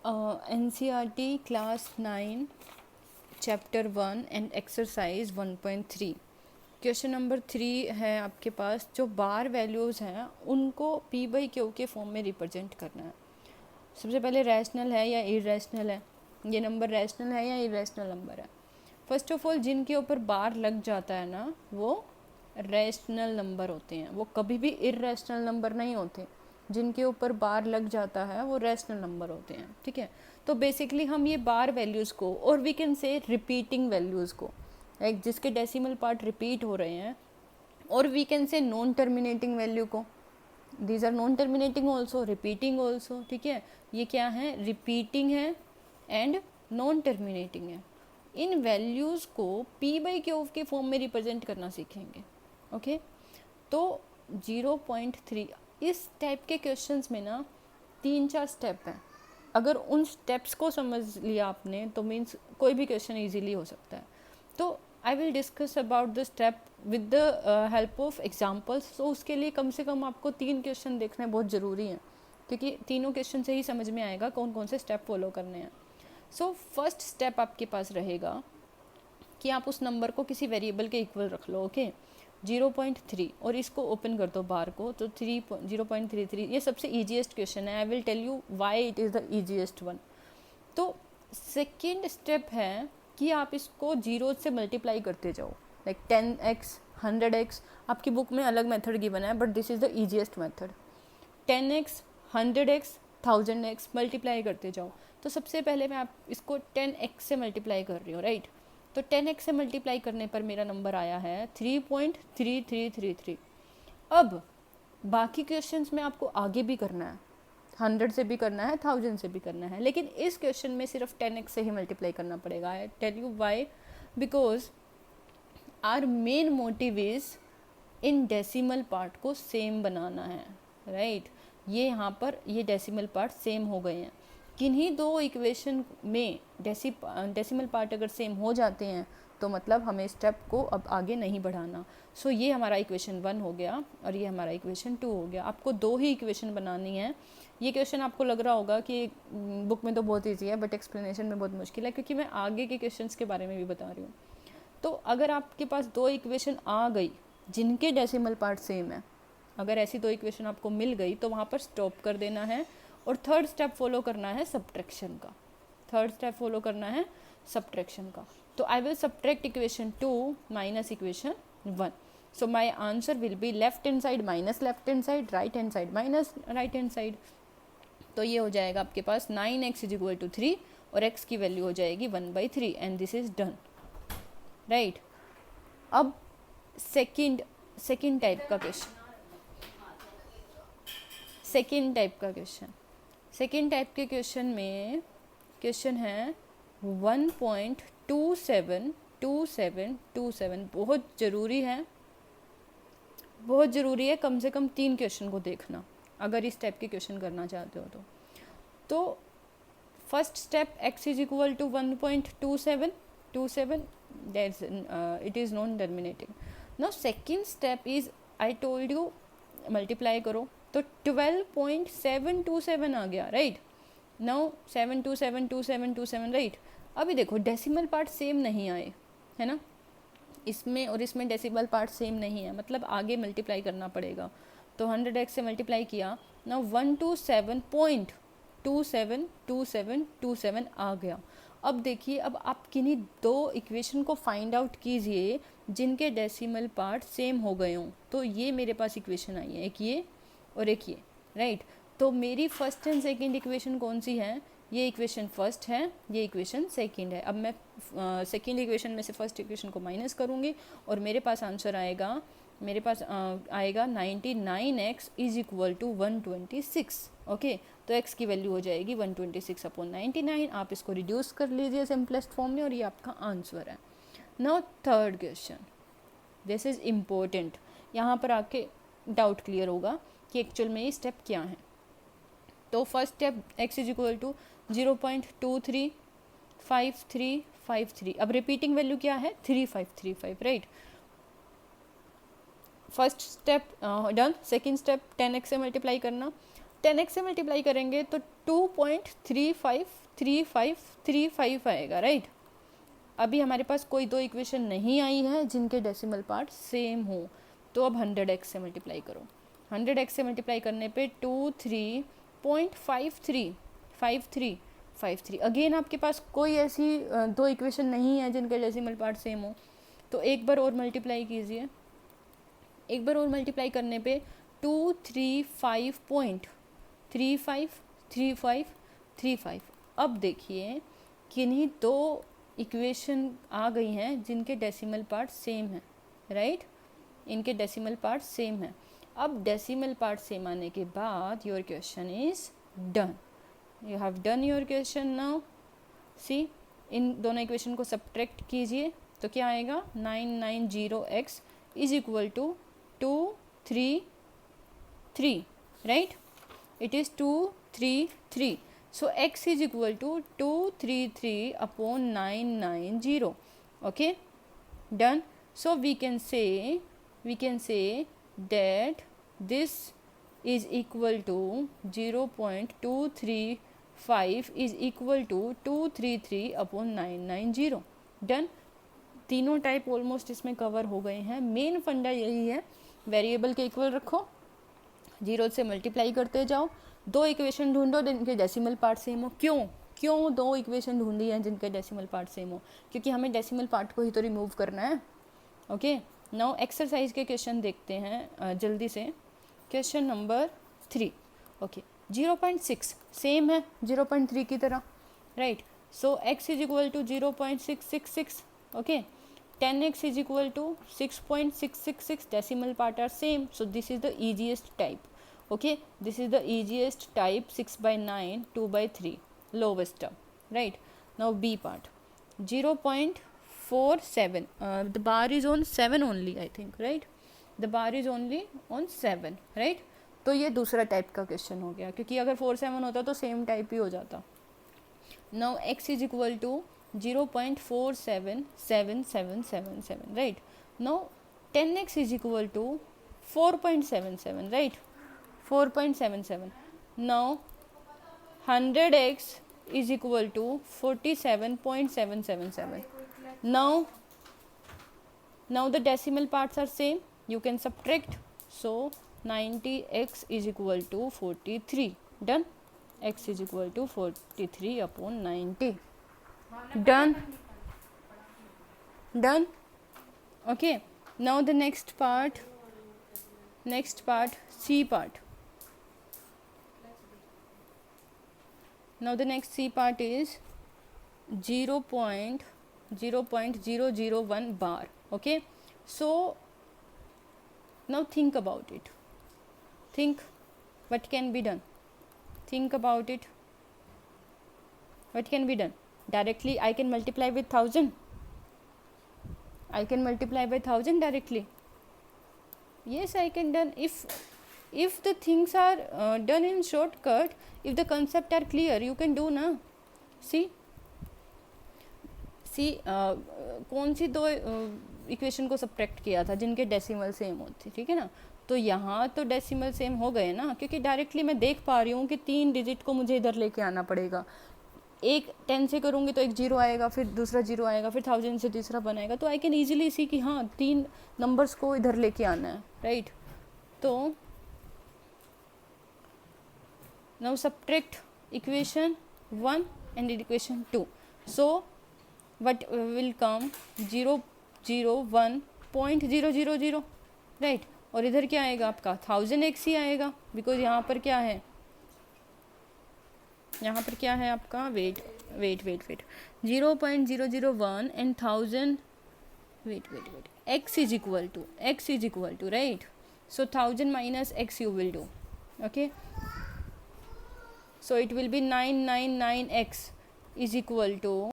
NCERT class 9 chapter 1 and exercise 1.3 question number 3 है आपके पास। जो बार वैल्यूज़ हैं उनको P बाई क्यू के फॉर्म में रिप्रेजेंट करना है। सबसे पहले रैशनल है या इरेशनल है, ये नंबर रैशनल है या इरेशनल नंबर है। फर्स्ट ऑफ ऑल जिनके ऊपर बार लग जाता है ना वो रैशनल नंबर होते हैं, वो कभी भी इरेशनल नंबर नहीं होते। जिनके ऊपर बार लग जाता है वो रैशनल नंबर होते हैं, ठीक है। तो बेसिकली हम ये बार वैल्यूज़ को, और we can say repeating values को, लाइक जिसके डेसिमल पार्ट रिपीट हो रहे हैं, और we can say non terminating value को, these are non terminating also, repeating also, ठीक है। ये क्या है, रिपीटिंग है एंड नॉन टर्मिनेटिंग है। इन वैल्यूज़ को P बाई क्यू के फॉर्म में रिप्रेजेंट करना सीखेंगे, ओके। तो 0.3 इस टाइप के क्वेश्चंस में ना 3-4 स्टेप हैं। अगर उन स्टेप्स को समझ लिया आपने तो मीन्स कोई भी क्वेश्चन इजीली हो सकता है। तो I will discuss about the step with the help of examples. तो उसके लिए कम से कम आपको 3 क्वेश्चन देखने बहुत ज़रूरी हैं, क्योंकि तीनों क्वेश्चन से ही समझ में आएगा कौन कौन से स्टेप फॉलो करने हैं। सो फर्स्ट स्टेप आपके पास रहेगा कि आप उस नंबर को किसी वेरिएबल के इक्वल रख लो, ओके। 0.3 और इसको ओपन कर दो बार को, तो 0.33 ये सबसे ईजीएस्ट क्वेश्चन है। I will tell you why it is the easiest one. तो सेकेंड स्टेप है कि आप इसको जीरो से मल्टीप्लाई करते जाओ, लाइक 10x 100x। आपकी बुक में अलग मेथड गिवन है but this is the easiest method. 10x 100x 1000x multiply करते जाओ। तो सबसे पहले मैं आप इसको 10x से मल्टीप्लाई कर रही हूँ, राइट। तो 10x से मल्टीप्लाई करने पर मेरा नंबर आया है 3.3333। अब बाकी क्वेश्चंस में आपको आगे भी करना है, 100 से भी करना है, 1000 से भी करना है, लेकिन इस क्वेश्चन में सिर्फ 10x से ही मल्टीप्लाई करना पड़ेगा। I tell you why, because our main motive is in decimal part को सेम बनाना है, राइट। ये यहाँ पर ये डेसिमल पार्ट सेम हो गए हैं। किन्हीं दो इक्वेशन में डेसिमल पार्ट अगर सेम हो जाते हैं तो मतलब हमें स्टेप को अब आगे नहीं बढ़ाना। सो ये हमारा इक्वेशन 1 हो गया और ये हमारा इक्वेशन 2 हो गया। आपको 2 ही इक्वेशन बनानी है। ये क्वेश्चन आपको लग रहा होगा कि बुक में तो बहुत ईजी है बट एक्सप्लेनेशन में बहुत मुश्किल है, क्योंकि मैं आगे के क्वेश्चंस के बारे में भी बता रही हूँ। तो अगर आपके पास 2 इक्वेशन आ गई जिनके डेसिमल पार्ट सेम है, अगर ऐसी 2 इक्वेशन आपको मिल गई तो वहाँ पर स्टॉप कर देना है और थर्ड स्टेप फॉलो करना है सब्ट्रैक्शन का। थर्ड स्टेप फॉलो करना है सब्ट्रैक्शन का। तो I will subtract equation 2 minus equation 1। So my answer will be left hand side minus left hand side, right hand side minus right hand side. तो ये हो जाएगा आपके पास 9x इज इक्वल टू 3 और x की value हो जाएगी 1/3 and this is done, right. अब सेकेंड टाइप का क्वेश्चन, सेकेंड टाइप के क्वेश्चन में क्वेश्चन है 1.272727। बहुत ज़रूरी है कम से कम 3 क्वेश्चन को देखना अगर इस टाइप के क्वेश्चन करना चाहते हो तो first step x is equal to 1.2727, that's it is non terminating. Now second step is I told you multiply करो, तो 12.727 आ गया, राइट। Now 7272727, right. अभी देखो डेसिमल पार्ट सेम नहीं आए, है ना, इसमें और इसमें डेसिमल पार्ट सेम नहीं है, मतलब आगे मल्टीप्लाई करना पड़ेगा। तो 100x से मल्टीप्लाई किया, नाउ 127.272727 आ गया। अब देखिए, अब आप किन्हीं 2 इक्वेशन को फाइंड आउट कीजिए जिनके डेसिमल पार्ट सेम हो गए हों। तो ये मेरे पास इक्वेशन आई है, एक ये और एक ये, राइट। तो मेरी फर्स्ट एंड सेकंड इक्वेशन कौन सी है, ये इक्वेशन फर्स्ट है, ये इक्वेशन सेकंड है। अब मैं सेकंड इक्वेशन में से फर्स्ट इक्वेशन को माइनस करूँगी और मेरे पास आंसर आएगा, 99x is equal to 126, okay. तो x की वैल्यू हो जाएगी 126/99। आप इसको रिड्यूस कर लीजिए सिंपलेस्ट फॉर्म में और ये आपका आंसर है। Now third question, this is important. यहाँ पर आके डाउट क्लियर होगा कि एक्चुअल में ये स्टेप क्या है। तो first step x is equal to 0.235353। अब रिपीटिंग वैल्यू क्या है, 3535, right. First step done. Second step 10x से मल्टीप्लाई करना, 10x से मल्टीप्लाई करेंगे तो 2.353535 आएगा, राइट। अभी हमारे पास कोई दो इक्वेशन नहीं आई है जिनके डेसिमल पार्ट सेम हो, तो अब 100x से मल्टीप्लाई करो। 100x से मल्टीप्लाई करने पे 23.535353। अगेन आपके पास कोई ऐसी दो इक्वेशन नहीं है जिनके डेसिमल पार्ट सेम हो, तो एक बार और मल्टीप्लाई कीजिए। एक बार और मल्टीप्लाई करने पे 235.353535। अब देखिए किन्हीं दो इक्वेशन आ गई हैं जिनके डेसिमल पार्ट सेम है, राइट। इनके डेसिमल पार्ट सेम है। अब डेसिमल पार्ट सेम आने के बाद your question is done. You have done your question now. See, इन दोनों इक्वेशन को सब्ट्रैक्ट कीजिए तो क्या आएगा, 990x is equal to 233, right. It is 233. So x is equal to 233 upon 990. Okay, done. So we can say that this is equal to 0.235 is equal to 233 upon 990. Done. तीनों type almost इसमें cover हो गए हैं। Main फंडा यही है, variable के equal रखो, जीरो से मल्टीप्लाई करते जाओ, दो इक्वेशन ढूंढो जिनके डेसिमल पार्ट सेम हो। क्यों दो इक्वेशन ढूंढी हैं जिनके डेसिमल पार्ट सेम हो? क्योंकि हमें डेसिमल पार्ट को ही तो रिमूव करना है। ओके, नाउ एक्सरसाइज के क्वेश्चन देखते हैं जल्दी से। Question number 3। ओके, 0.6 सेम है 0.3 की तरह, right. So x is equal to 0.666. Okay, 10x is equal to 6.666. Decimal part are same, so this is the easiest type. Okay, this is the easiest type, 6/9, 2/3, lowest term, right. Now B part, 0.47. The bar is on 7 only, I think, right. The bar is only on 7, right. तो ये दूसरा type का question हो गया, क्योंकि अगर 4-7 होता तो सेम टाइप ही हो जाता। Now x is equal to 0.477777, right. Now 10x is equal to 4.77, right. 4.77. Now 100x is equal to 47.777. Now the decimal parts are same, you can subtract. So 90x is equal to 43. Done. X is equal to 43 upon 90. Done. Okay, now the next part, C part. Now the next C part is 0.001 bar. Okay, so now think about it. Think what can be done. Think about it. What can be done? Directly I can multiply with 1000. I can multiply by 1000 directly. Yes, I can done. If the things are done in shortcut, if the concept are clear, you can do ना. See कौन सी दो equation को subtract किया था जिनके decimal same होते, ठीक है ना। तो यहाँ तो डेसिमल सेम हो गए ना, क्योंकि डायरेक्टली मैं देख पा रही हूँ कि 3 डिजिट को मुझे इधर लेके आना पड़ेगा। एक 10 से करूँगी तो एक 0 आएगा, फिर दूसरा 0 आएगा, फिर 1000 से तीसरा बनाएगा। तो आई कैन ईजिली सी कि हाँ 3 नंबर्स को इधर लेके आना है, राइट। तो now subtract equation 1 and equation 2. So what will come 001.000, right. और इधर क्या आएगा आपका 1000x ही आएगा, बिकॉज यहाँ पर क्या है, आपका weight 0.001 and 1000 weight x is equal to right. So 1000 minus x you will do. Okay, so it will be 999x is equal to